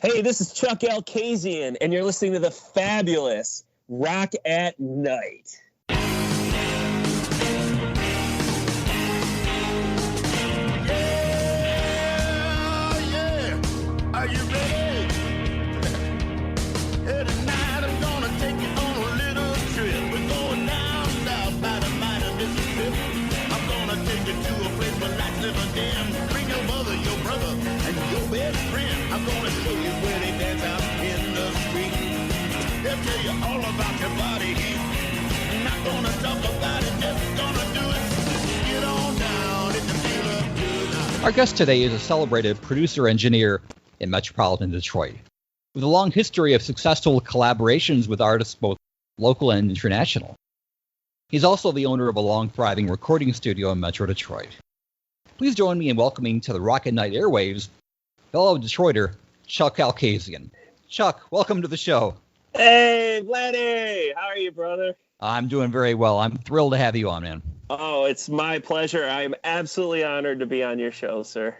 Hey, this is Chuck Alkazian, and you're listening to the fabulous Rock at Night. Yeah. Are you ready? Hey, tonight I'm gonna take you on a little trip. We're going down south by the mighty Mississippi. I'm gonna take you to a place where lights never dim. Bring your mother, your brother, and your best friend. I'm gonna show you where they dance out in the street. They'll tell you all about your body heat. I'm not gonna talk about it, just gonna do it. Get on down if you feel up good. Our guest today is a celebrated producer-engineer in metropolitan Detroit, with a long history of successful collaborations with artists both local and international. He's also the owner of a long-thriving recording studio in Metro Detroit. Please join me in welcoming to the Rock at Night airwaves fellow Detroiter Chuck Alkazian. Chuck, welcome to the show. Hey, Vladdy! How are you, brother? I'm doing very well. I'm thrilled to have you on, man. Oh, it's my pleasure. I'm absolutely honored to be on your show, sir.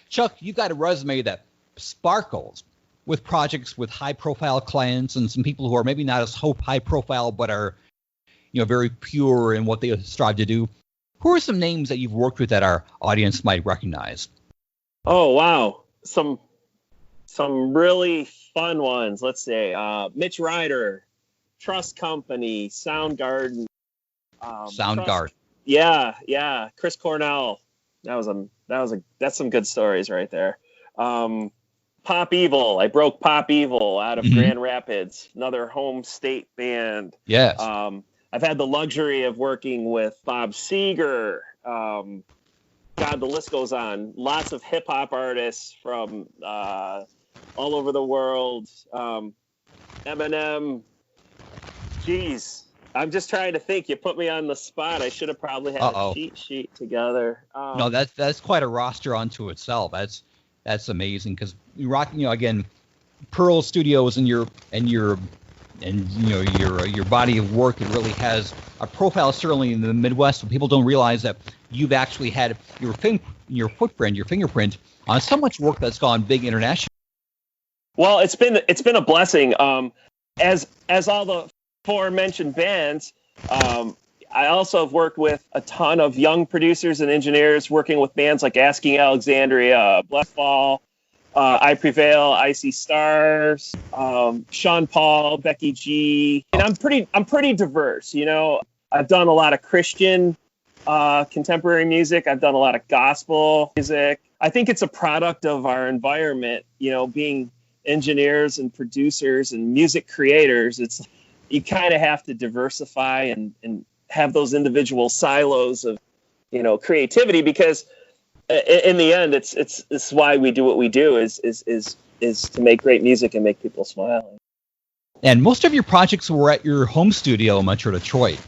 Chuck, you've got a resume that sparkles with projects with high-profile clients and some people who are maybe not as high-profile but are, very pure in what they strive to do. Who are some names that you've worked with that our audience might recognize? Oh, wow. Some really fun ones. Let's say Mitch Ryder, Trust Company, Soundgarden. Soundgarden. Yeah. Chris Cornell. That's some good stories right there. Pop Evil. I broke Pop Evil out of Grand Rapids, another home state band. Yes. I've had the luxury of working with Bob Seger. God, the list goes on. Lots of hip hop artists from all over the world. Eminem. Jeez, I'm just trying to think. You put me on the spot. I should have probably had a cheat sheet together. No, that's quite a roster unto itself. That's amazing because you rock. Again, Pearl Studios and your body of work. It really has a profile, certainly in the Midwest, but people don't realize that you've actually had your fingerprint on so much work that's gone big internationally. Well, it's been a blessing. As all the aforementioned bands, I also have worked with a ton of young producers and engineers, working with bands like Asking Alexandria, Blessball, I Prevail, Icy Stars, Sean Paul, Becky G. And I'm pretty diverse. I've done a lot of Christian contemporary music. I've done a lot of gospel music. I think it's a product of our environment, being engineers and producers and music creators. You kind of have to diversify and have those individual silos of, creativity, because in the end, it's why we do what we do is to make great music and make people smile. And most of your projects were at your home studio in Metro Detroit.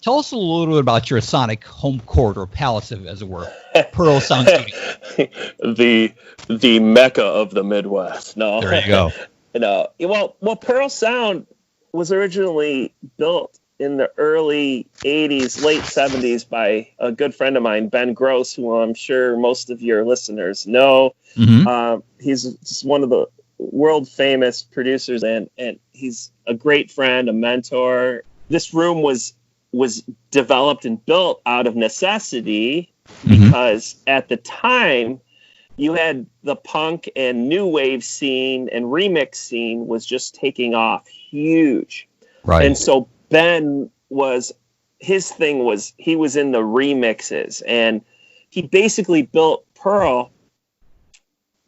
Tell us a little bit about your sonic home court or palace, as it were, Pearl Sound Studio. the Mecca of the Midwest. No, there you go. No, well, Pearl Sound was originally built in the early 80s, late 70s by a good friend of mine, Ben Gross, who I'm sure most of your listeners know. Mm-hmm. He's just one of the world famous producers, and he's a great friend, a mentor. This room was developed and built out of necessity because at the time you had the punk and new wave scene and remix scene was just taking off huge. Right. And so Ben his thing was he was in the remixes, and he basically built Pearl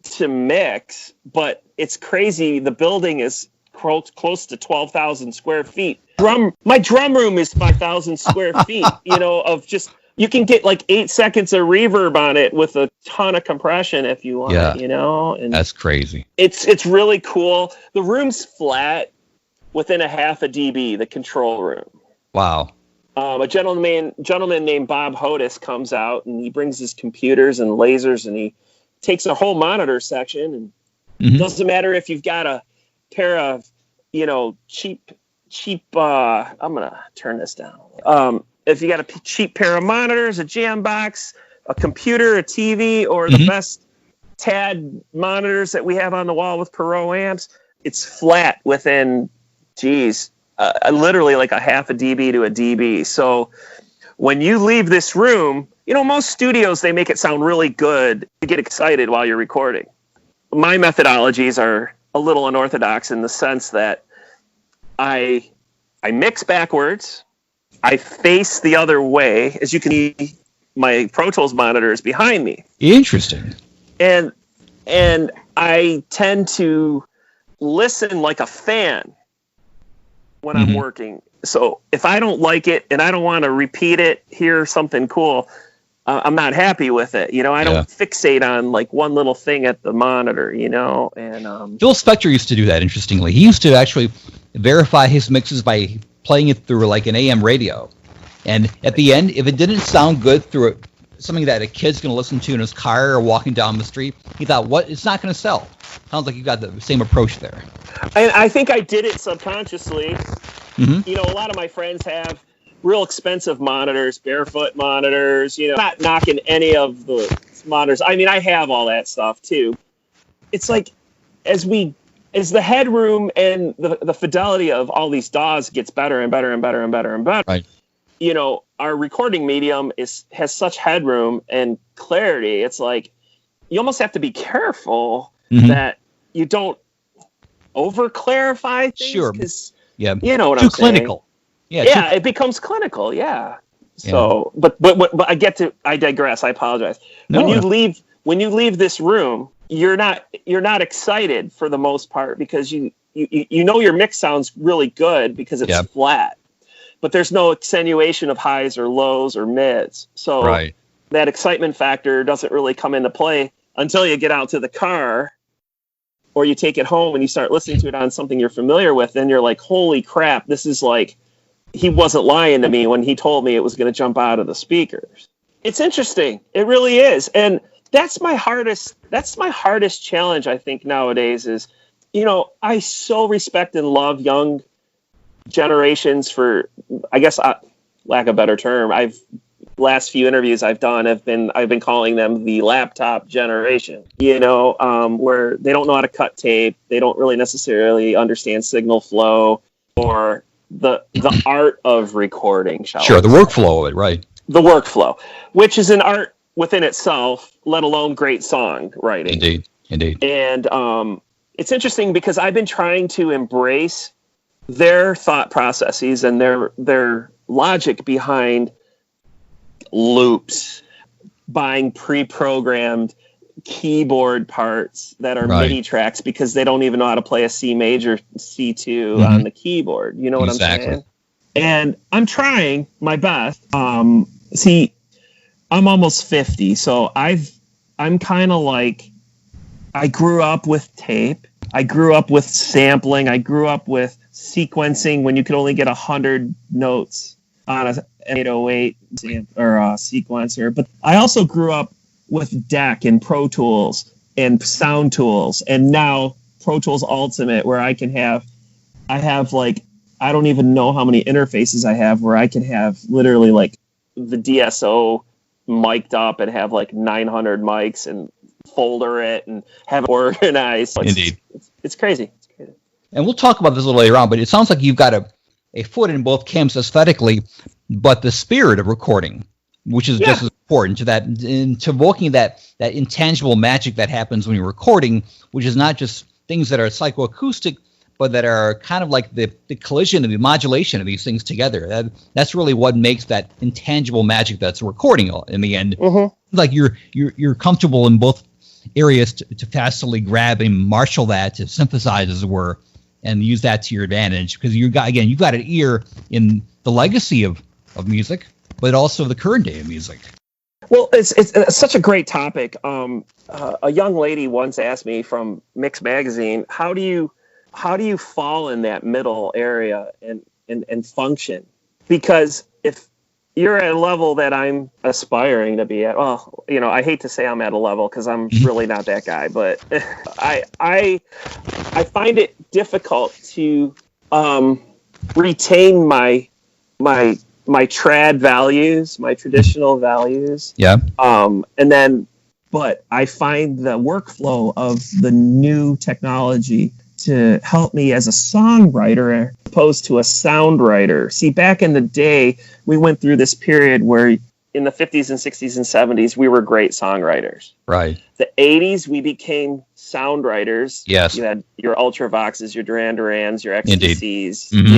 to mix, but it's crazy. The building is close to 12,000 square feet. My drum room is 5,000 square feet, of just, you can get like 8 seconds of reverb on it with a ton of compression if you want, and that's crazy. It's really cool. The room's flat within a half a dB, the control room. Wow. A gentleman named Bob Hodis comes out, and he brings his computers and lasers, and he takes a whole monitor section, and doesn't matter if you've got a pair of, cheap, I'm going to turn this down. If you got a cheap pair of monitors, a jam box, a computer, a TV, or the best TAD monitors that we have on the wall with Perot amps, it's flat within, literally like a half a dB to a dB. So when you leave this room, most studios, they make it sound really good to get excited while you're recording. My methodologies are a little unorthodox in the sense that I mix backwards, I face the other way. As you can see, my Pro Tools monitor is behind me. Interesting. And I tend to listen like a fan when I'm working. So if I don't like it and I don't want to repeat it, hear something cool, I'm not happy with it. I don't fixate on like one little thing at the monitor, and Phil Spector used to do that, interestingly. He used to actually verify his mixes by playing it through like an AM radio. And at the end, if it didn't sound good through something that a kid's going to listen to in his car or walking down the street, he thought, it's not going to sell. Sounds like you got the same approach there. And I think I did it subconsciously. A lot of my friends have real expensive monitors, barefoot monitors, not knocking any of the monitors. I mean, I have all that stuff too. It's like, as the headroom and the fidelity of all these DAWs gets better and better and better and better and better, right. Our recording medium has such headroom and clarity. It's like, you almost have to be careful that you don't over clarify things. Sure. Yeah. You know what Too I'm saying? Too clinical. Yeah, it becomes clinical. Yeah. So, but I digress. I apologize. No, when you leave this room, you're not excited for the most part, because you your mix sounds really good because it's flat, but there's no attenuation of highs or lows or mids. So that excitement factor doesn't really come into play until you get out to the car, or you take it home and you start listening to it on something you're familiar with. Then you're like, holy crap, this is like, he wasn't lying to me when he told me it was going to jump out of the speakers. It's interesting. It really is. And that's my hardest challenge, I think, nowadays is, I so respect and love young generations for, I guess, lack of a better term. Last few interviews I've done I've been calling them the laptop generation, where they don't know how to cut tape. They don't really necessarily understand signal flow or the art of recording. Sure, the workflow of it, right. The workflow, which is an art within itself, let alone great song writing. Indeed. And it's interesting because I've been trying to embrace their thought processes and their logic behind loops, buying pre-programmed keyboard parts that are MIDI tracks because they don't even know how to play a C major C2 on the keyboard. You know what I'm saying? And I'm trying my best. See, I'm almost 50, so I'm kind of like, I grew up with tape. I grew up with sampling. I grew up with sequencing when you could only get 100 notes on an 808 or a sequencer. But I also grew up with DEC and Pro Tools and Sound Tools, and now Pro Tools Ultimate, where I have like, I don't even know how many interfaces I have, where I can have literally like the DSO mic'd up and have like 900 mics and folder it and have it organized. Indeed. It's crazy. It's crazy. And we'll talk about this a little later on, but it sounds like you've got a foot in both camps aesthetically, but the spirit of recording, which is just as important to evoking that intangible magic that happens when you're recording, which is not just things that are psychoacoustic, but that are kind of like the collision and the modulation of these things together. That's really what makes that intangible magic that's a recording in the end. Like you're comfortable in both areas to fastly grab and marshal that, to synthesize, as it were, and use that to your advantage, because you've got an ear in the legacy of music, but also the current day of music. Well, it's such a great topic. A young lady once asked me from Mix Magazine, how do you fall in that middle area and function? Because if you're at a level that I'm aspiring to be at, well, I hate to say I'm at a level because I'm really not that guy, but I find it difficult to retain my trad values, my traditional values. Yeah. And then but I find the workflow of the new technology to help me as a songwriter opposed to a sound writer. See, back in the day, we went through this period where in the 50s and 60s and 70s, we were great songwriters. Right. The 80s, we became sound writers. Yes. You had your Ultravoxes, your Duran Durans, your XTCs, Mm-hmm.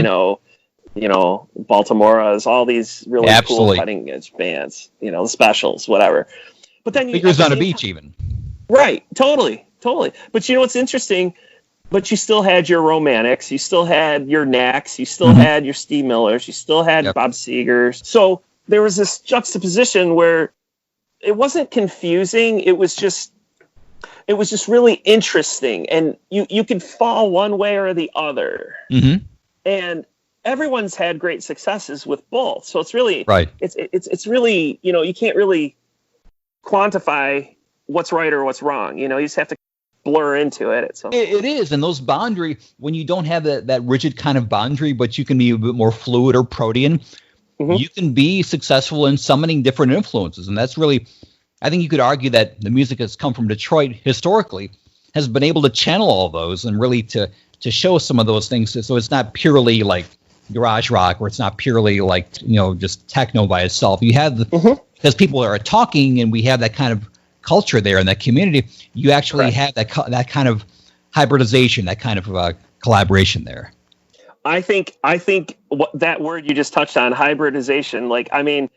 you know, Baltimoras, all these really Absolutely. cool cutting edge bands, you know, the Specials, whatever. But then Figures on a Beach even. Right. Totally. But you know what's interesting? But you still had your Romantics, you still had your Knacks, you still had your Steve Millers, you still had Bob Segers. So there was this juxtaposition where it wasn't confusing. It was just really interesting, and you could fall one way or the other. Mm-hmm. And everyone's had great successes with both. So it's really It's really, you know, you can't really quantify what's right or what's wrong. You know, you just have to blur into it. So it is, and those boundary, when you don't have that rigid kind of boundary, but you can be a bit more fluid or protean, you can be successful in summoning different influences. And that's really, I think you could argue that the music that's come from Detroit historically has been able to channel all those and really to show some of those things. So it's not purely like garage rock, or it's not purely like, you know, just techno by itself. You have because people are talking, and we have that kind of culture there in that community. You actually have that kind of hybridization, that kind of collaboration there. I think what that word you just touched on, hybridization, like, I mean,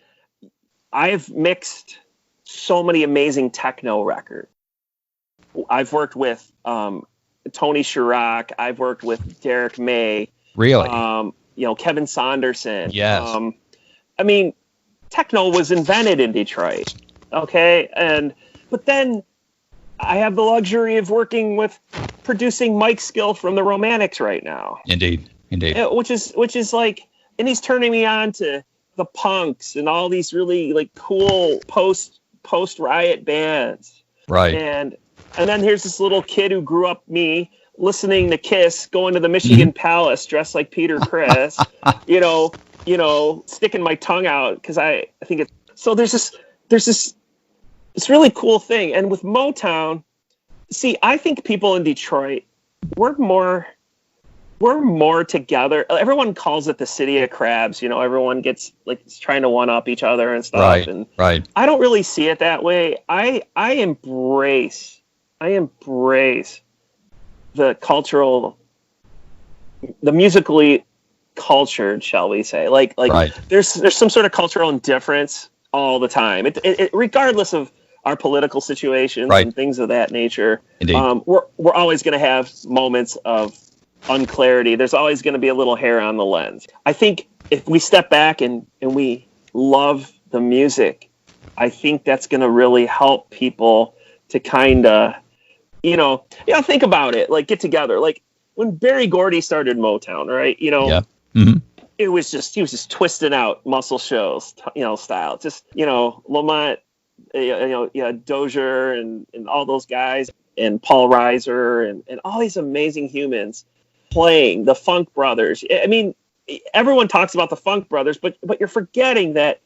I've mixed so many amazing techno records. I've worked with Tony Sharrock. I've worked with Derek May. Really? You know, Kevin Saunderson. Yes. I mean, techno was invented in Detroit. Okay. But then I have the luxury of working with producing Mike Skill from the Romantics right now. Indeed. Which is like, and he's turning me on to the Punks and all these really like cool post riot bands. Right. And then here's this little kid who grew up me listening to Kiss, going to the Michigan Palace dressed like Peter Criss, you know, sticking my tongue out because I think it's so there's this really cool thing. And with Motown, see, I think people in Detroit, we're more together. Everyone calls it the city of crabs. You know, everyone gets like trying to one up each other and stuff. Right. I don't really see it that way. I embrace the musically cultured, shall we say? Like there's some sort of cultural indifference all the time. It regardless of our political situations and things of that nature. Indeed. We're always going to have moments of unclarity. There's always going to be a little hair on the lens. I think if we step back and we love the music, I think that's going to really help people to kind of, you know, think about it, like get together. Like when Berry Gordy started Motown, right? You know, he was just twisting out Muscle Shoals, you know, style. Just, you know, Lamont, Dozier and all those guys, and Paul Reiser and all these amazing humans playing the Funk Brothers. I mean, everyone talks about the Funk Brothers, but you're forgetting that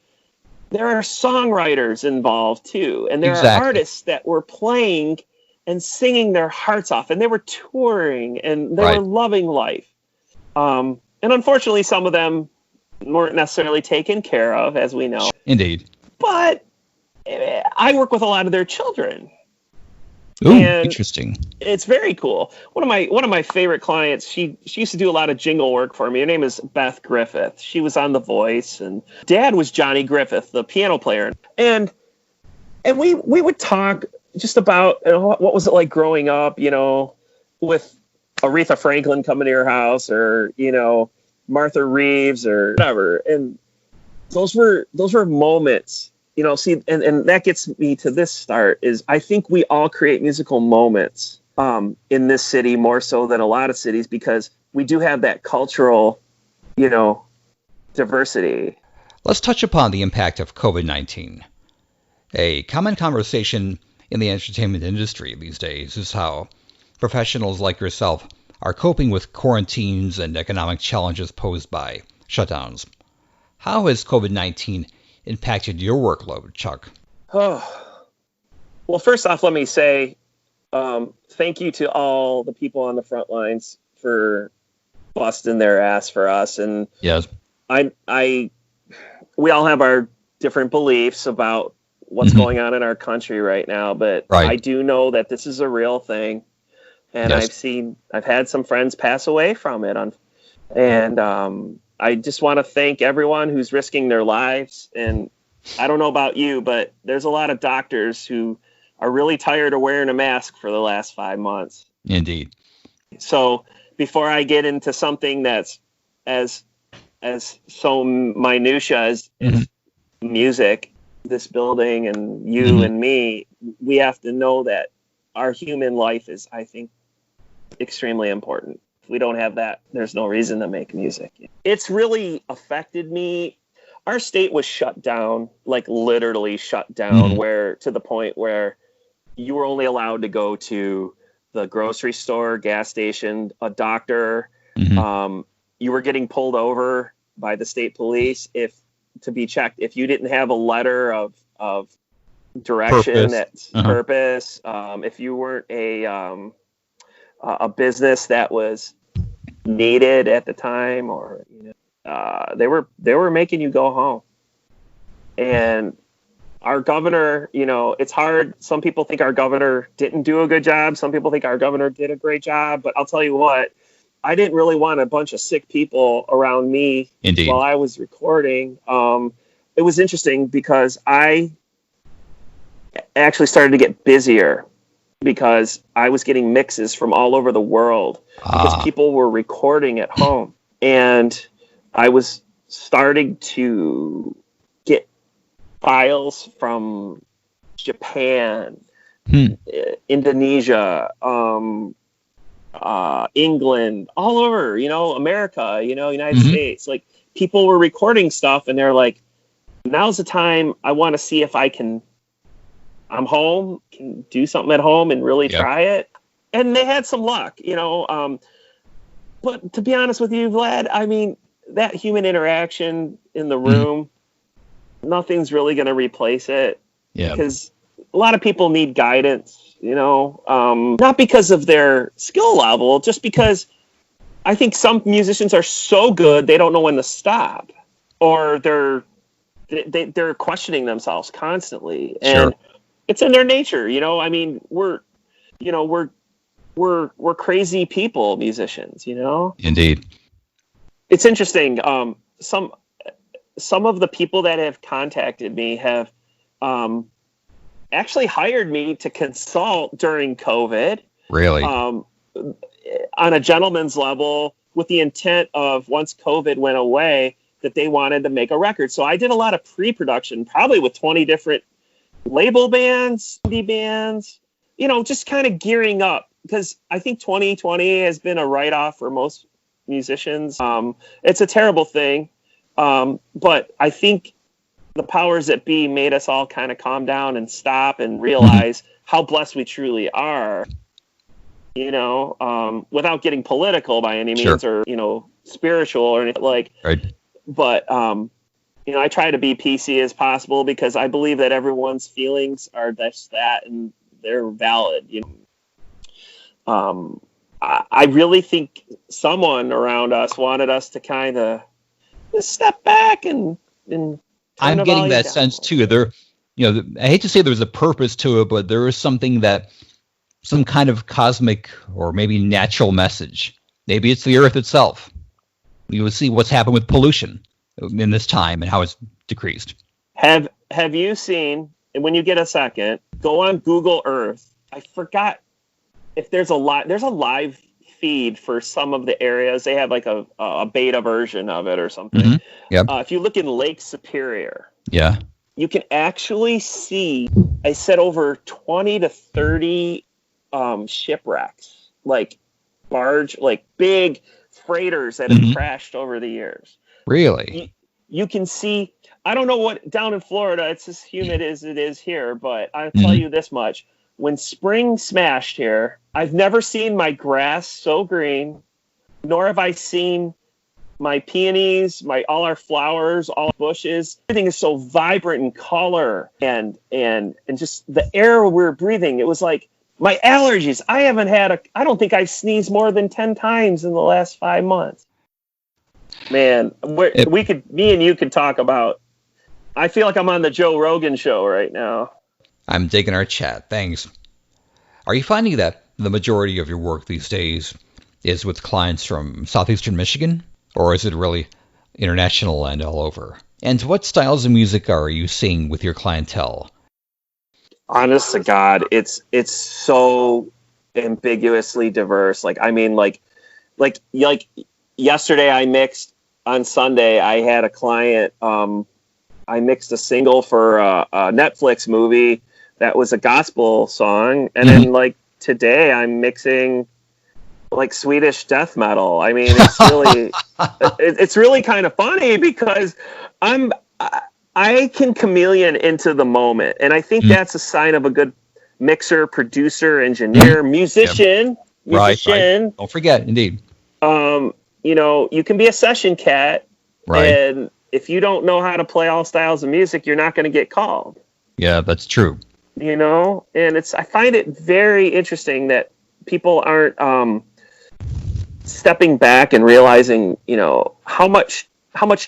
there are songwriters involved too, and there are artists that were playing and singing their hearts off, and they were touring, and they were loving life. And unfortunately, some of them weren't necessarily taken care of, as we know. Indeed. But I work with a lot of their children. Ooh, interesting. It's very cool. One of my favorite clients, she used to do a lot of jingle work for me. Her name is Beth Griffith. She was on The Voice, and Dad was Johnny Griffith, the piano player. And we would talk just about, you know, what was it like growing up, you know, with Aretha Franklin coming to your house, or, you know, Martha Reeves or whatever. And those were moments. You know, see, and that gets me to this start is I think we all create musical moments in this city more so than a lot of cities, because we do have that cultural, you know, diversity. Let's touch upon the impact of COVID-19. A common conversation in the entertainment industry these days is how professionals like yourself are coping with quarantines and economic challenges posed by shutdowns. How has COVID-19 impacted your workload, Chuck? Oh, Well, first off, let me say thank you to all the people on the front lines for busting their ass for us. And Yes. We all have our different beliefs about what's going on in our country right now, but Right. I do know that this is a real thing. And Yes. I've had some friends pass away from it. And I just want to thank everyone who's risking their lives. And I don't know about you, but there's a lot of doctors who are really tired of wearing a mask for the last 5 months. Indeed. So before I get into something that's as so minutia as music, this building and you and me, we have to know that our human life is, I think, extremely important. If we don't have that, there's no reason to make music. It's really affected me. Our state was shut down, like literally shut down, where to the point where you were only allowed to go to the grocery store, gas station, a doctor. You were getting pulled over by the state police to be checked if you didn't have a letter of direction, that's purpose. If you weren't a business that was needed at the time, or they were making you go home. And our governor, it's hard. Some people think our governor didn't do a good job. Some people think our governor did a great job. But I'll tell you what, I didn't really want a bunch of sick people around me. Indeed. While I was recording. It was interesting because I actually started to get busier because I was getting mixes from all over the world because people were recording at home. And I was starting to get files from Japan, Indonesia, England, all over, America, United States. Like, people were recording stuff and they're like, now's the time. I want to see if I'm home, can do something at home and really try it. And they had some luck, but to be honest with you, Vlad, I mean, that human interaction in the room, nothing's really going to replace it. Yeah. Because a lot of people need guidance, not because of their skill level, just because I think some musicians are so good they don't know when to stop, or they're questioning themselves constantly, and it's in their nature. I mean, we're crazy people, musicians. Indeed. It's interesting. Some of the people that have contacted me have actually hired me to consult during COVID. Really? On a gentleman's level, with the intent of, once COVID went away, that they wanted to make a record. So I did a lot of pre-production, probably with 20 different label bands, indie bands, just kind of gearing up, because I think 2020 has been a write-off for most musicians. It's a terrible thing. But I think the powers that be made us all kind of calm down and stop and realize how blessed we truly are, without getting political by any means, or, spiritual or anything like. Right. But, I try to be PC as possible, because I believe that everyone's feelings are just that, and they're valid. I really think someone around us wanted us to kind of step back and I'm getting that sense too. There, I hate to say there's a purpose to it, but there is something some kind of cosmic or maybe natural message. Maybe it's the earth itself. You will see what's happened with pollution in this time and how it's decreased. Have you seen, and when you get a second, go on Google Earth. I forgot if there's a live feed for some of the areas. They have like a beta version of it or something. Yep. If you look in Lake Superior, you can actually see, I said, over 20 to 30 shipwrecks, like big freighters that have crashed over the years. Really? You can see, I don't know what, down in Florida, it's as humid as it is here, but I'll tell you this much. When spring smashed here, I've never seen my grass so green, nor have I seen my peonies, all our flowers, all our bushes, everything is so vibrant in color and just the air we're breathing. It was like my allergies. I don't think I've sneezed more than 10 times in the last 5 months. Man, me and you could talk about, I feel like I'm on the Joe Rogan show right now. I'm digging our chat. Thanks. Are you finding that the majority of your work these days is with clients from southeastern Michigan? Or is it really international and all over? And what styles of music are you seeing with your clientele? Honest to God, it's so ambiguously diverse. Like yesterday I mixed, on Sunday I had a client, I mixed a single for a Netflix movie that was a gospel song. And then like today I'm mixing like Swedish death metal. I mean, it's really, it's really kind of funny because I can chameleon into the moment. And I think that's a sign of a good mixer, producer, engineer, musician. Right. Don't forget, indeed. You know, you can be a session cat. Right. And if you don't know how to play all styles of music, you're not going to get called. Yeah, that's true. You know, and I find it very interesting that people aren't stepping back and realizing, you know, how much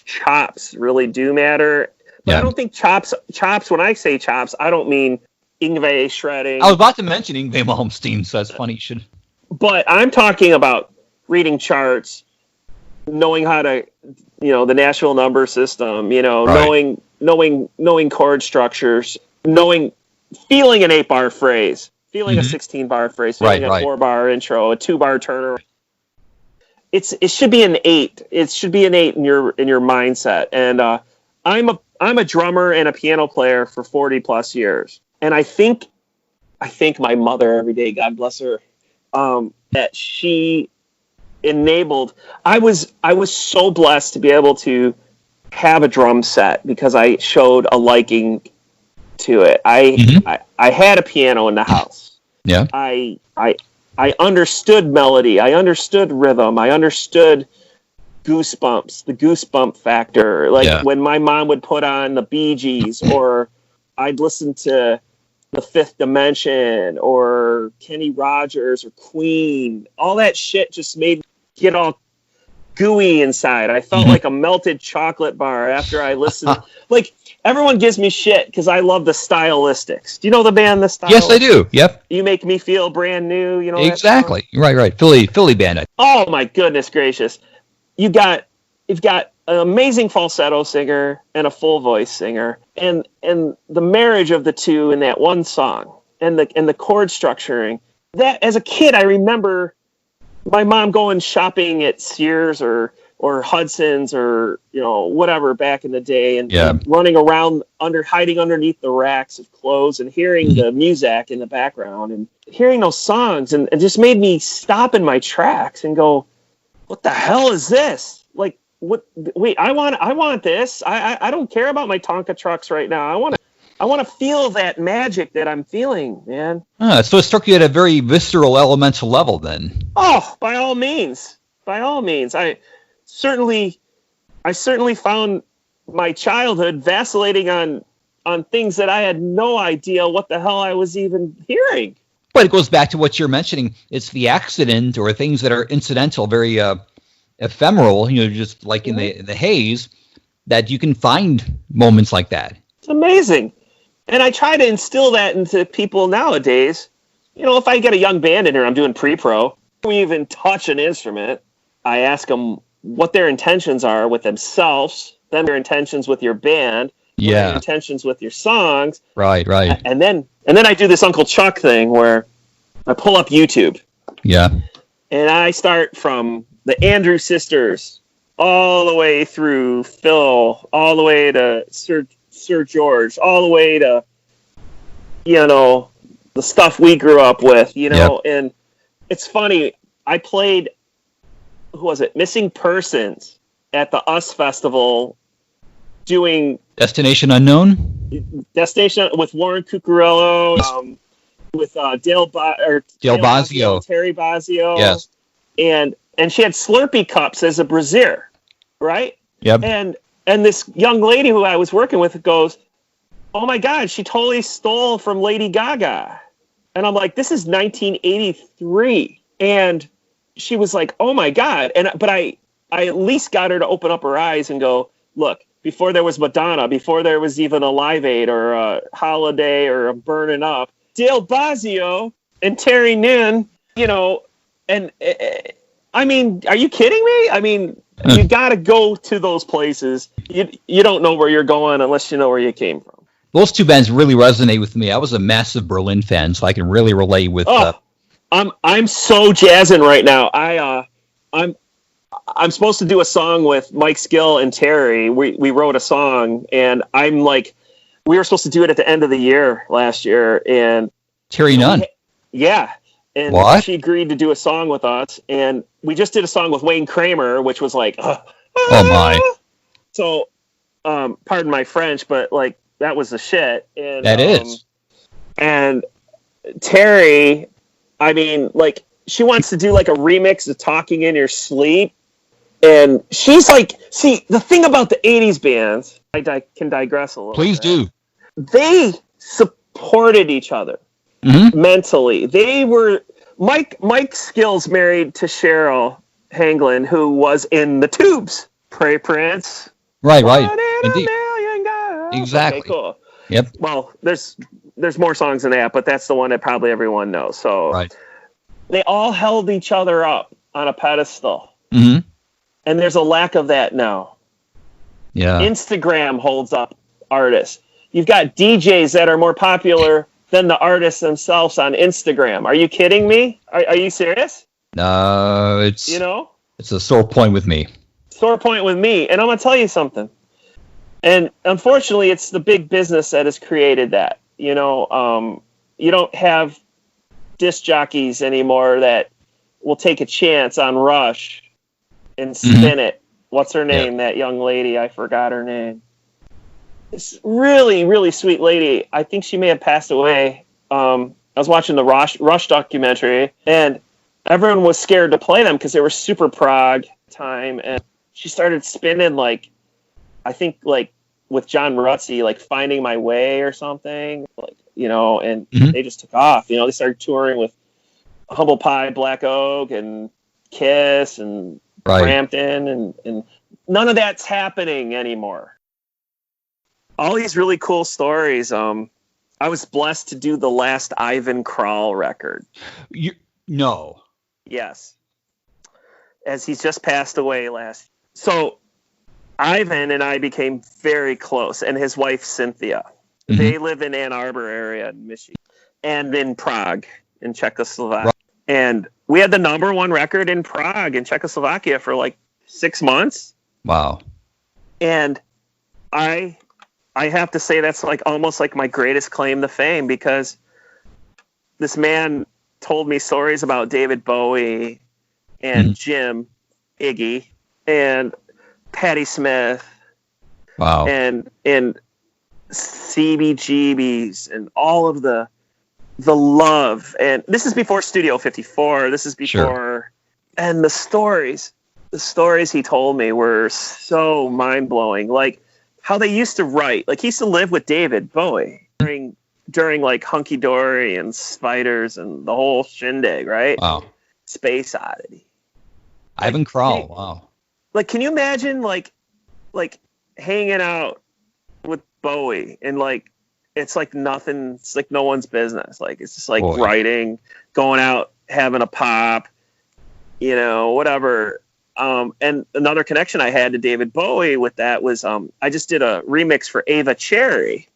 chops really do matter. But I don't think chops, when I say chops, I don't mean Yngwie shredding. I was about to mention Yngwie Malmsteen, so that's funny you should. But I'm talking about reading charts, knowing how to, you know, the Nashville number system, you know, knowing chord structures, feeling an 8-bar phrase, feeling a 16-bar phrase, feeling a 4-bar intro, a 2-bar turner. It should be an 8. It should be an 8 in your mindset. And I'm a drummer and a piano player for 40 plus years. And I think my mother every day, God bless her, that she enabled. I was so blessed to be able to have a drum set because I showed a liking to it. I had a piano in the house. Yeah. I understood melody. I understood rhythm. I understood goosebumps, the goosebump factor. Like when my mom would put on the Bee Gees, or I'd listen to The Fifth Dimension or Kenny Rogers or Queen. All that shit just made me get all gooey inside. I felt like a melted chocolate bar after I listened. Like, everyone gives me shit because I love the Stylistics. Do you know the band, the Stylistics? Yes, I do. Yep. You Make Me Feel Brand New. You know exactly. Right. Philly band. Oh my goodness gracious! You've got an amazing falsetto singer and a full voice singer, and the marriage of the two in that one song, and the chord structuring. That, as a kid, I remember my mom going shopping at Sears or Hudson's or, you know, whatever back in the day, and running around hiding underneath the racks of clothes and hearing the music in the background and hearing those songs, and it just made me stop in my tracks and go, what the hell is this? Like, what? Wait, I want this. I don't care about my Tonka trucks right now. I want to feel that magic that I'm feeling, man. So it struck you at a very visceral, elemental level, then. Oh, by all means. I certainly found my childhood vacillating on things that I had no idea what the hell I was even hearing. But it goes back to what you're mentioning. It's the accident or things that are incidental, very ephemeral, you know, just like in the haze, that you can find moments like that. It's amazing. And I try to instill that into people nowadays. You know, if I get a young band in here, I'm doing pre-pro, before we even touch an instrument, I ask them what their intentions are with themselves, then their intentions with your band, their intentions with your songs. Right. And then I do this Uncle Chuck thing where I pull up YouTube. Yeah. And I start from the Andrews Sisters all the way through Phil, all the way to Sir George, all the way to, you know, the stuff we grew up with, you know. And it's funny, I played, who was it, Missing Persons at the US Festival doing Destination Unknown with Warren Cucurello, with Dale Bosio, Terry Bosio. Yes. And she had Slurpee cups as a brassiere. right? Yep. And this young lady who I was working with goes, "Oh my God, she totally stole from Lady Gaga." And I'm like, "This is 1983." And she was like, "Oh my God." But I at least got her to open up her eyes and go, "Look, before there was Madonna, before there was even a Live Aid or a Holiday or a Burnin' Up, Dale Bosio and Terry Nunn, and I mean, are you kidding me? I mean, you got to go to those places. You don't know where you're going unless you know where you came from." Those two bands really resonate with me. I was a massive Berlin fan, so I can really relate with. I'm so jazzing right now. I'm supposed to do a song with Mike Skill and Terry. We wrote a song, and I'm like, we were supposed to do it at the end of the year last year, and Terry Nunn. Yeah. And What? she agreed to do a song with us, and we just did a song with Wayne Kramer, which was like, oh my. So, pardon my French, but like that was the shit. And That is. And Terry, I mean, like she wants to do like a remix of Talking in Your Sleep, and she's like, see, the thing about the '80s bands, I can digress a little. Please bit. do. They supported each other. Mm-hmm. Mentally, they were Mike Skill's married to Cheryl Hanglin, who was in the Tubes. Pray Prince. Right. Indeed. Exactly. Okay, cool. Yep. Well, there's more songs than that, but that's the one that probably everyone knows. So Right. They all held each other up on a pedestal, Mm-hmm. and there's a lack of that now. Yeah. Instagram holds up artists. You've got DJs that are more popular than the artists themselves on Instagram. Are you kidding me? Are you serious? No, it's it's a sore point with me. Sore point with me. And I'm going to tell you something. And unfortunately, it's the big business that has created that. You don't have disc jockeys anymore that will take a chance on Rush and spin it. What's her name? That young lady. I forgot her name. This really, really sweet lady. I think she may have passed away. I was watching the Rush documentary, and everyone was scared to play them because they were super prog time. And she started spinning like, I think like with John Rutsey, like Finding My Way or something, like and they just took off. They started touring with Humble Pie, Black Oak, and Kiss, and Brampton, and none of that's happening anymore. All these really cool stories. I was blessed to do the last Ivan Krall record. No. Yes. As he's just passed away last. So Ivan and I became very close, and his wife Cynthia. Mm-hmm. They live in Ann Arbor area in Michigan and in Prague in Czechoslovakia. Right. And we had the #1 record in Prague in Czechoslovakia for like 6 months. Wow. And I have to say that's like almost like my greatest claim to fame, because this man told me stories about David Bowie and Jim, Iggy, and Patti Smith. Wow. And CBGBs and all of the love. And this is before Studio 54. This is before. And the stories he told me were so mind-blowing. Like, how they used to write. Like, he used to live with David Bowie during like Hunky Dory and Spiders and the whole shindig, right? Wow. Space Oddity. Ivan Krall. Wow. Like, can you imagine like hanging out with Bowie and like it's like nothing. It's like no one's business. Like, it's just like writing, going out, having a pop, whatever. And another connection I had to David Bowie with that was I just did a remix for Ava Cherry,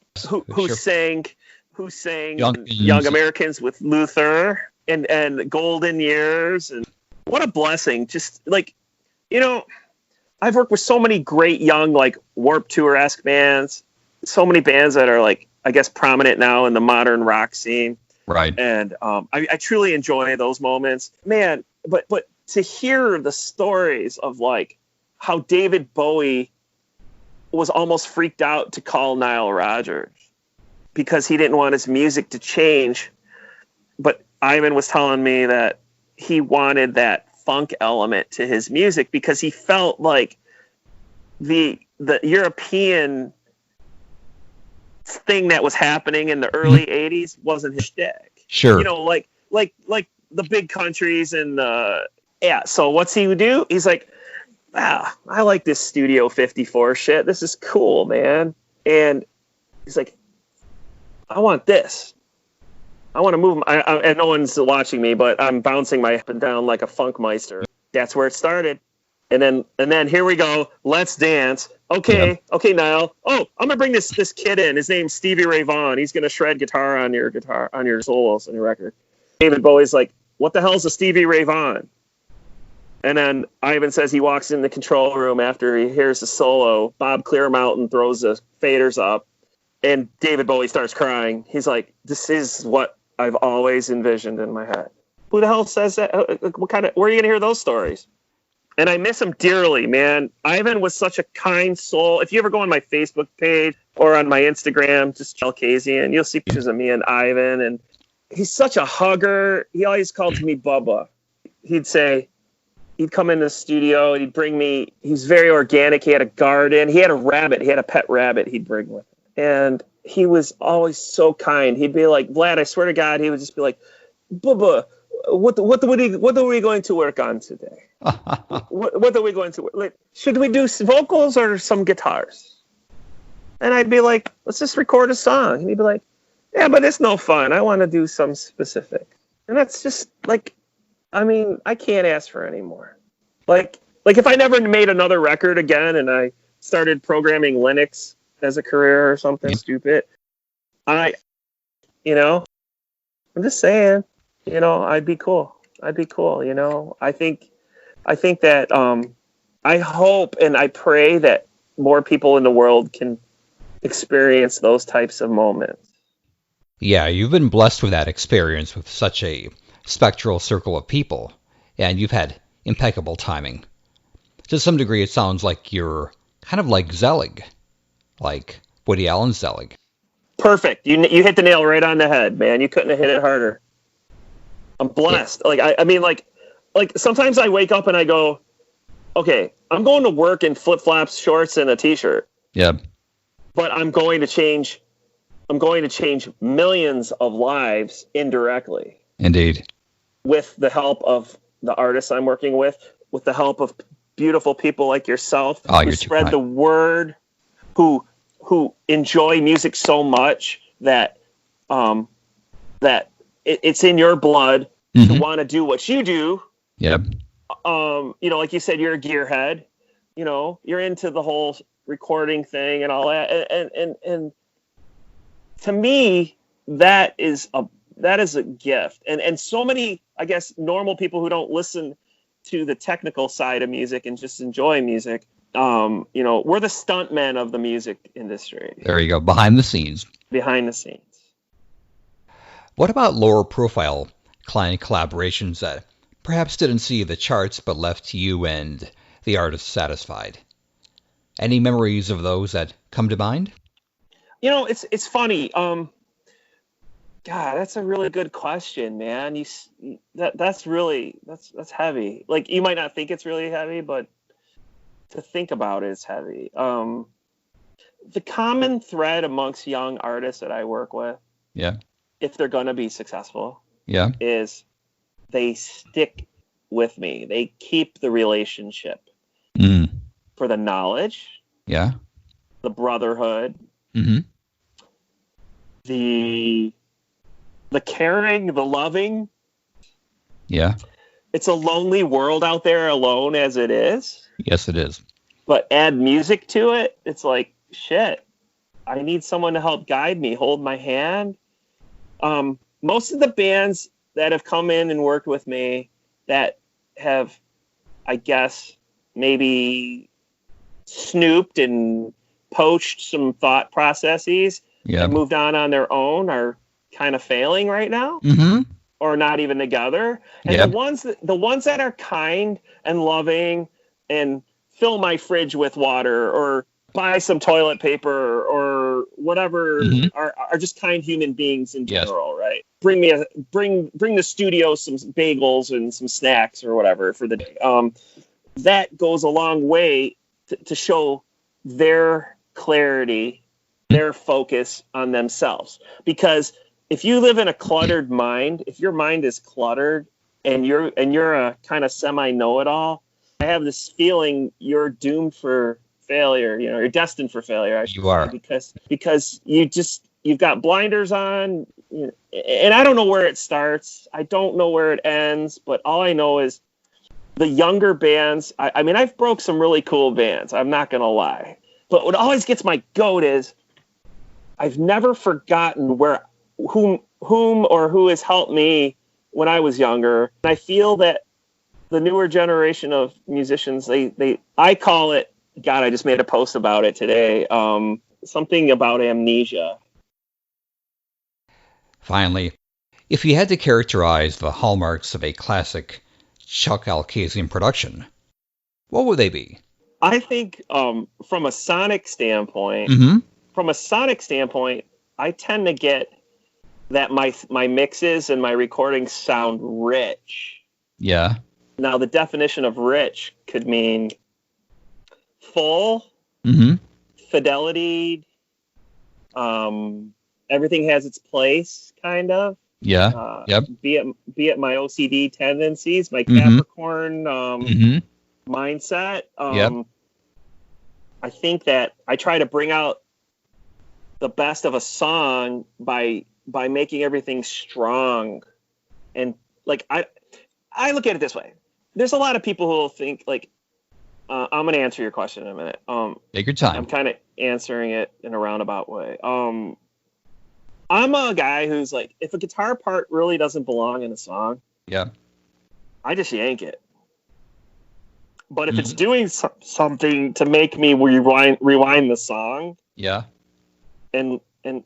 who sang Young Americans with Luther and Golden Years. And what a blessing. Just like, I've worked with so many great young, like Warped Tour-esque bands, so many bands that are like, I guess, prominent now in the modern rock scene. Right. And I truly enjoy those moments, man. But to hear the stories of like how David Bowie was almost freaked out to call Nile Rodgers because he didn't want his music to change. But Ivan was telling me that he wanted that funk element to his music because he felt like the European thing that was happening in the early 80s wasn't his shtick. Sure. You know, like the big countries and yeah. So what's he do? He's like, I like this Studio 54 shit. This is cool, man. And he's like, I want this. I want to move. And no one's watching me, but I'm bouncing my up and down like a funkmeister. That's where it started. And then here we go. Let's dance. Okay, Niall. Oh, I'm gonna bring this kid in. His name's Stevie Ray Vaughan. He's gonna shred guitar on your solos on your record. David Bowie's like, what the hell's a Stevie Ray Vaughan? And then Ivan says he walks in the control room after he hears the solo. Bob Clearmountain throws the faders up, and David Bowie starts crying. He's like, this is what I've always envisioned in my head. Who the hell says that? Where are you gonna hear those stories? And I miss him dearly, man. Ivan was such a kind soul. If you ever go on my Facebook page or on my Instagram, just Chuck Alkazian, you'll see pictures of me and Ivan. And he's such a hugger. He always called me Bubba. He'd come in the studio and he'd bring me, he's very organic. He had a garden. He had a rabbit. He had a pet rabbit he'd bring with him. And he was always so kind. He'd be like, Vlad, I swear to God, he would just be like, Bubba, what are we going to work on today? What are we going to work? Like, should we do vocals or some guitars? And I'd be like, let's just record a song. And he'd be like, yeah, but it's no fun. I want to do some specific. And that's just like, I mean, I can't ask for any more. Like if I never made another record again and I started programming Linux as a career or something stupid, I'm just saying, I'd be cool. I think that I hope and I pray that more people in the world can experience those types of moments. Yeah, you've been blessed with that experience with such a spectral circle of people, and you've had impeccable timing. To some degree, it sounds like you're kind of like Zelig, like Woody Allen's Zelig. Perfect. You hit the nail right on the head, man. You couldn't have hit it harder. I'm blessed. Yeah. Like sometimes I wake up and I go, okay, I'm going to work in flip-flops, shorts, and a t-shirt. Yeah. But I'm going to change millions of lives indirectly. Indeed. With the help of the artists I'm working with the help of beautiful people like yourself who spread the word, who enjoy music so much that it's in your blood to want to do what you do. Yep. Like you said, you're a gearhead. You're into the whole recording thing and all that. And to me, that is a gift. And so many, I guess, normal people who don't listen to the technical side of music and just enjoy music, we're the stuntmen of the music industry. There you go. Behind the scenes. What about lower profile client collaborations that perhaps didn't see the charts but left you and the artist satisfied? Any memories of those that come to mind? It's funny. God, that's a really good question, man. That's heavy. Like, you might not think it's really heavy, but to think about it is heavy. The common thread amongst young artists that I work with, yeah, if they're gonna be successful, yeah, is they stick with me. They keep the relationship for the knowledge, yeah, the brotherhood, the caring, the loving. Yeah. It's a lonely world out there alone as it is. Yes, it is. But add music to it, it's like, shit, I need someone to help guide me, hold my hand. Most of the bands that have come in and worked with me that have, I guess, maybe snooped and poached some thought processes and moved on their own are kind of failing right now, or not even together. And the ones that are kind and loving and fill my fridge with water or buy some toilet paper or whatever are just kind human beings in general, right? Bring the studio some bagels and some snacks or whatever for the day. That goes a long way to show their clarity, their focus on themselves. Because if you live in a cluttered mind, if your mind is cluttered and you're a kind of semi know-it-all, I have this feeling you're doomed for failure. You know, you're destined for failure. I should say, because you've got blinders on, you know, and I don't know where it starts. I don't know where it ends, but all I know is the younger bands. I mean, I've broke some really cool bands. I'm not gonna lie, but what always gets my goat is I've never forgotten whom or who has helped me when I was younger. And I feel that the newer generation of musicians, I call it, God, I just made a post about it today. Something about amnesia. Finally, if you had to characterize the hallmarks of a classic Chuck Alkazian production, what would they be? I think from a sonic standpoint, I tend to get that my mixes and my recordings sound rich. Yeah. Now, the definition of rich could mean full, fidelity, everything has its place, kind of. Yeah. Be it my OCD tendencies, my Capricorn mindset. I think that I try to bring out the best of a song by making everything strong. And like I look at it this way. There's a lot of people who will think like, I'm going to answer your question in a minute. Take your time. I'm kind of answering it in a roundabout way. I'm a guy who's like, if a guitar part really doesn't belong in a song, I just yank it. But if it's doing something to make me rewind the song, and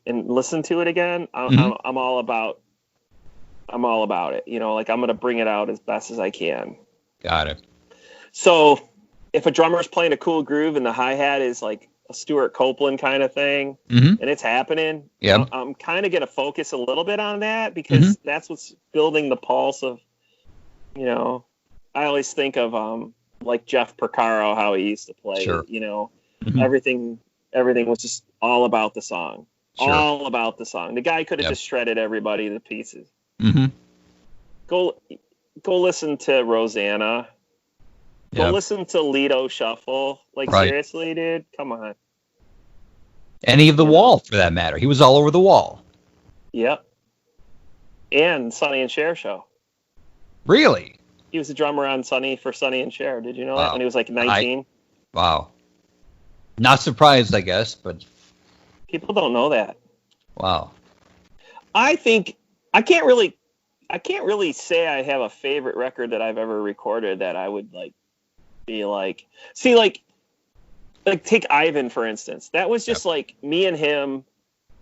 listen to it again, I'm all about it. You know, like I'm going to bring it out as best as I can. Got it. So if a drummer's playing a cool groove and the hi-hat is like a Stuart Copeland kind of thing, and it's happening, I'm kind of going to focus a little bit on that because that's what's building the pulse of, you know, I always think of like Jeff Porcaro, how he used to play, you know, everything was just all about the song, all about the song. The guy could have just shredded everybody to pieces. Go listen to Rosanna. Go listen to Lido Shuffle. Like, seriously, dude? Come on. Any of the Wall, for that matter. He was all over the Wall. Yep. And Sonny and Cher show. Really? He was a drummer on Sonny and Cher. Did you know that? When he was like 19? Wow. Not surprised, I guess, but... People don't know that. Wow. I think... I can't really say I have a favorite record that I've ever recorded that I would like be like, see, like take Ivan, for instance. That was just like me and him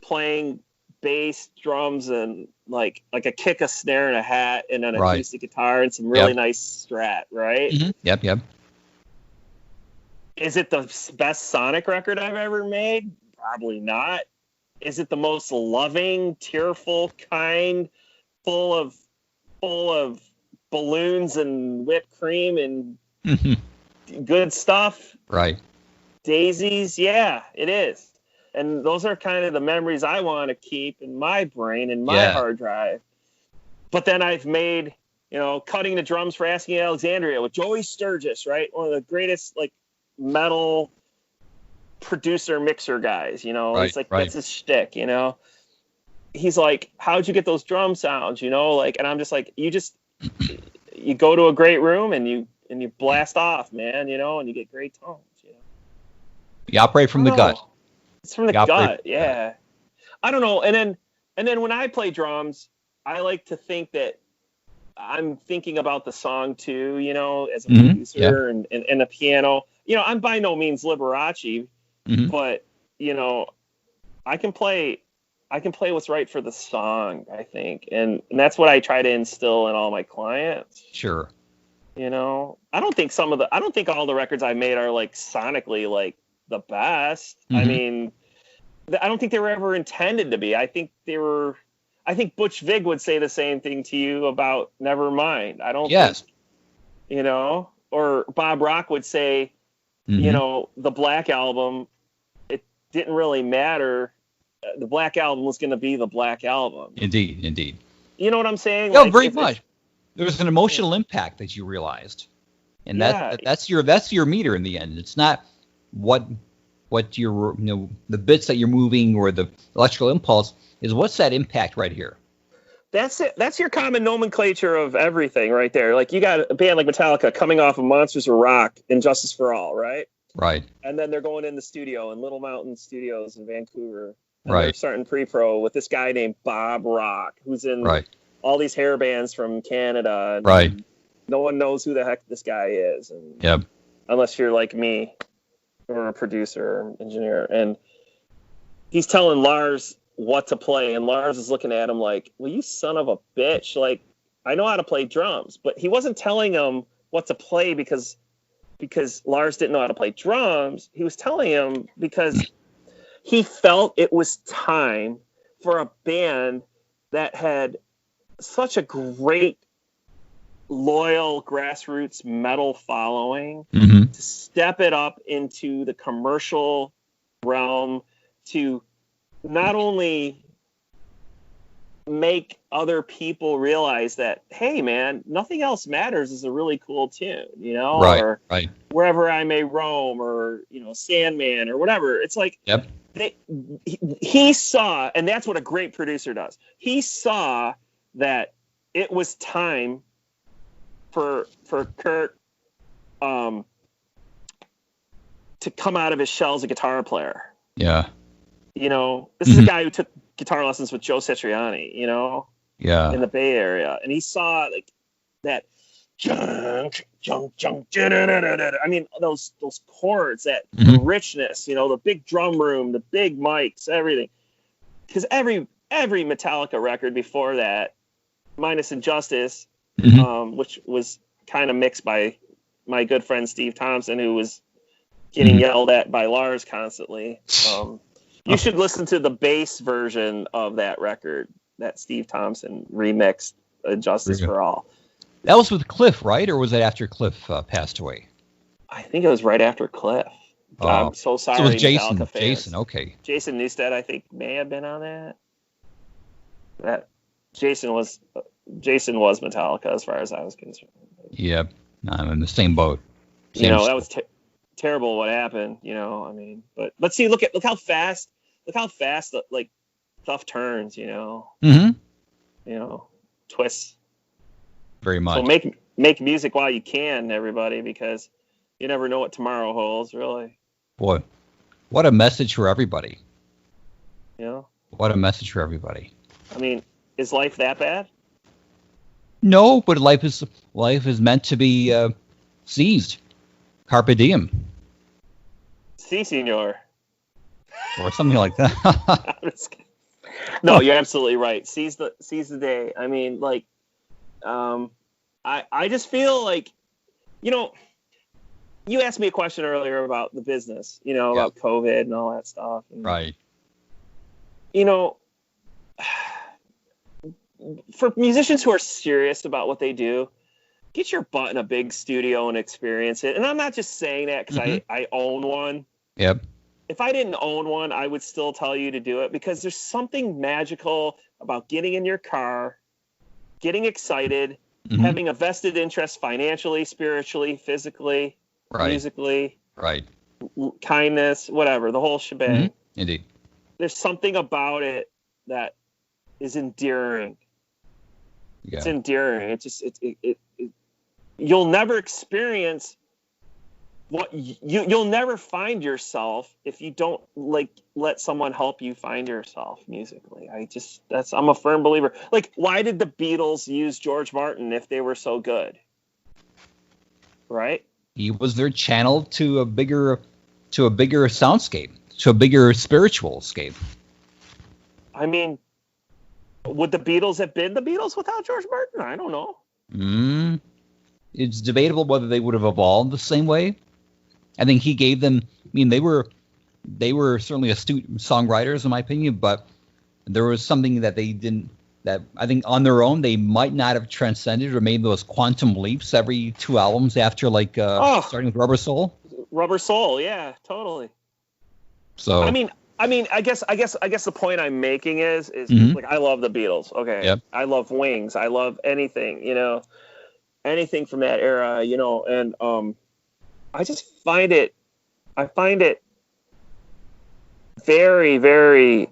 playing bass, drums, and like a kick, a snare, and a hat, and an acoustic guitar, and some really nice Strat, right? Yep. Is it the best Sonic record I've ever made? Probably not. Is it the most loving, tearful, kind, full of balloons and whipped cream and good stuff? Right. Daisies, yeah, it is. And those are kind of the memories I want to keep in my brain and my hard drive. But then I've made, you know, cutting the drums for Asking Alexandria with Joey Sturgis, right? One of the greatest like metal producer mixer guys, you know. It's like that's his shtick, you know. He's like, how'd you get those drum sounds, you know? Like, and I'm just like, you go to a great room and you blast off, man, you know, and you get great tones, you know. You operate from the gut. It's from the gut, yeah. I don't know. And then when I play drums, I like to think that I'm thinking about the song too, you know, as a producer and the piano. You know, I'm by no means Liberace, but you know, I can play what's right for the song, I think. And that's what I try to instill in all my clients. Sure. You know, I don't think all the records I made are like sonically like the best. I mean, I don't think they were ever intended to be. I think Butch Vig would say the same thing to you about Nevermind. I don't think, you know, or Bob Rock would say you know, the Black Album, it didn't really matter. The Black Album was going to be the Black Album. Indeed. You know what I'm saying? No, very much. There was an emotional impact that you realized, and that's your meter in the end. It's not what your, you know, the bits that you're moving or the electrical impulse is. What's that impact right here? That's it. That's your common nomenclature of everything right there. Like, you got a band like Metallica coming off of Monsters of Rock and Justice for All, right? Right. And then they're going in the studio in Little Mountain Studios in Vancouver. And right. They're starting pre-pro with this guy named Bob Rock, who's in all these hair bands from Canada. And right. No one knows who the heck this guy is. And yep. Unless you're like me or a producer or engineer. And he's telling Lars what to play, and Lars is looking at him like, well, you son of a bitch, like, I know how to play drums. But he wasn't telling him what to play because Lars didn't know how to play drums. He was telling him because he felt it was time for a band that had such a great loyal grassroots metal following to step it up into the commercial realm, to not only make other people realize that, hey man, Nothing Else Matters is a really cool tune, you know, or Wherever I May Roam, or, you know, Sandman or whatever. It's like, he saw, and that's what a great producer does. He saw that it was time for Kurt to come out of his shell as a guitar player. Yeah. You know, this is a guy who took guitar lessons with Joe Satriani, you know, in the Bay Area. And he saw like that junk. I mean, those chords, that richness, you know, the big drum room, the big mics, everything. Because every Metallica record before that, minus Injustice, which was kind of mixed by my good friend Steve Thompson, who was getting yelled at by Lars constantly. You should listen to the bass version of that record that Steve Thompson remixed, Justice for All. That was with Cliff, right? Or was that after Cliff passed away? I think it was right after Cliff. I'm so sorry. So it was Jason. Metallica fans. Jason, okay. Jason Newsted, I think, may have been on that. Jason was Metallica as far as I was concerned. Yep, I'm in the same boat. You know, that was terrible what happened, you know, I mean, but see, look how fast like stuff turns, you know. You know, twists. Very much. So make music while you can, everybody, because you never know what tomorrow holds, really. Boy, what a message for everybody. You know? What a message for everybody. I mean, is life that bad? No, but life is meant to be seized. Carpe diem. Si, senor. Or something like that. No, you're absolutely right. Seize the day. I mean, like, I just feel like, you know, you asked me a question earlier about the business, you know, about COVID and all that stuff. And, right. You know, for musicians who are serious about what they do, get your butt in a big studio and experience it. And I'm not just saying that because I own one. Yep. If I didn't own one, I would still tell you to do it, because there's something magical about getting in your car, getting excited, having a vested interest financially, spiritually, physically, musically, kindness, whatever, the whole shebang. Indeed. There's something about it that is endearing. Yeah. It's endearing. It's just you'll never experience what you'll never find yourself if you don't like let someone help you find yourself musically. I'm a firm believer. Like, why did the Beatles use George Martin if they were so good? Right? He was their channel to a bigger soundscape, to a bigger spiritual scape. I mean, would the Beatles have been the Beatles without George Martin? I don't know. It's debatable whether they would have evolved the same way. I think he gave them. I mean, they were certainly astute songwriters, in my opinion, but there was something that they didn't. That I think on their own they might not have transcended or made those quantum leaps every 2 albums after, like starting with Rubber Soul. Rubber Soul, yeah, totally. So I mean, I guess the point I'm making is Mhm. like I love the Beatles. Okay, Yep. I love Wings. I love anything, anything from that era, and I just find it very, very.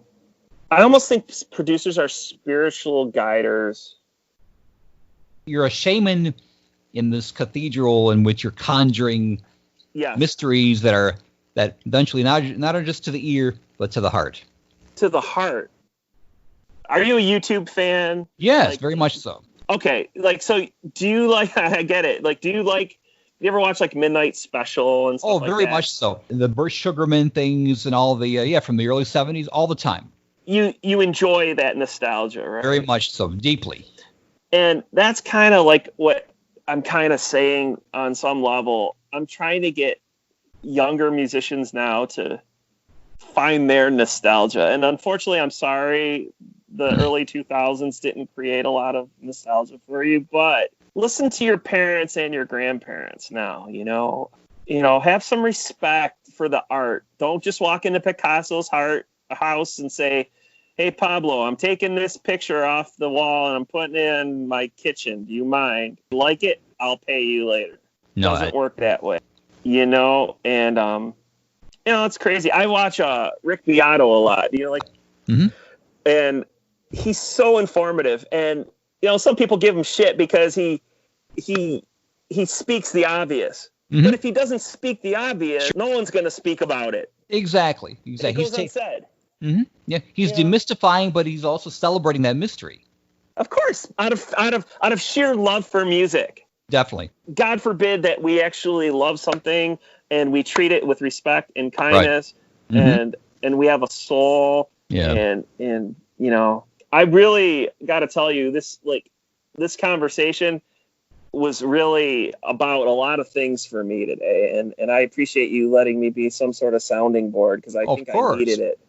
I almost think producers are spiritual guiders. you're a shaman in this cathedral in which you're conjuring Yes, mysteries that eventually not are just to the ear but to the heart. to the heart. Are you a YouTube fan? Yes, Like- very much so. Okay, so do you like? I get it. Like, do you like? You ever watch like Midnight Special and stuff Oh, like very that? much so. The Burt Sugarman things and all the from the early 70s, all the time. You enjoy that nostalgia, right? Very much so, deeply. And that's kind of like what I'm kind of saying on some level. I'm trying to get younger musicians now to find their nostalgia. And unfortunately, I'm sorry, the early 2000s didn't create a lot of nostalgia for you, but listen to your parents and your grandparents now, have some respect for the art. Don't just walk into Picasso's house and say, "Hey, Pablo, I'm taking this picture off the wall and I'm putting it in my kitchen. Do you mind? Like it? I'll pay you later." No, Doesn't work that way, and it's crazy. I watch Rick Beato a lot, Mhm. and he's so informative. And some people give him shit because he speaks the obvious. Mhm. But if he doesn't speak the obvious, no one's going to speak about it. Exactly. It Exactly. goes unsaid. Yeah, he's Yeah. demystifying, but he's also celebrating that mystery. Of course, out of sheer love for music. Definitely. God forbid that we actually love something and we treat it with respect and kindness, Mhm. and we have a soul. Yeah. And I really got to tell you, this conversation was really about a lot of things for me today, and I appreciate you letting me be some sort of sounding board, because I Of think course. I needed it.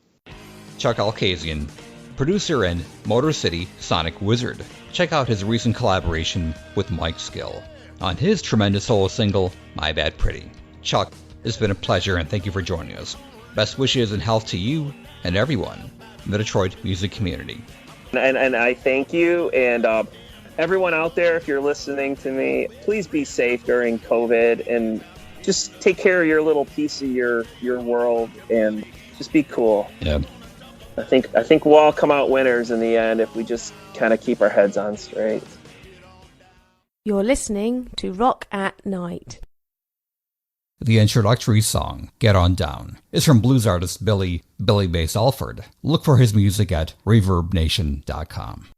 Chuck Alkazian, producer and Motor City Sonic Wizard. Check out his recent collaboration with Mike Skill on his tremendous solo single, My Bad Pretty. Chuck, it's been a pleasure and thank you for joining us. Best wishes and health to you and everyone in the Detroit music community. And I thank you, and everyone out there, if you're listening to me, please be safe during COVID and just take care of your little piece of your world and just be cool. Yeah. I think we'll all come out winners in the end if we just kind of keep our heads on straight. You're listening to Rock at Night. The introductory song, Get On Down, is from blues artist Billy Bass Alford. Look for his music at ReverbNation.com.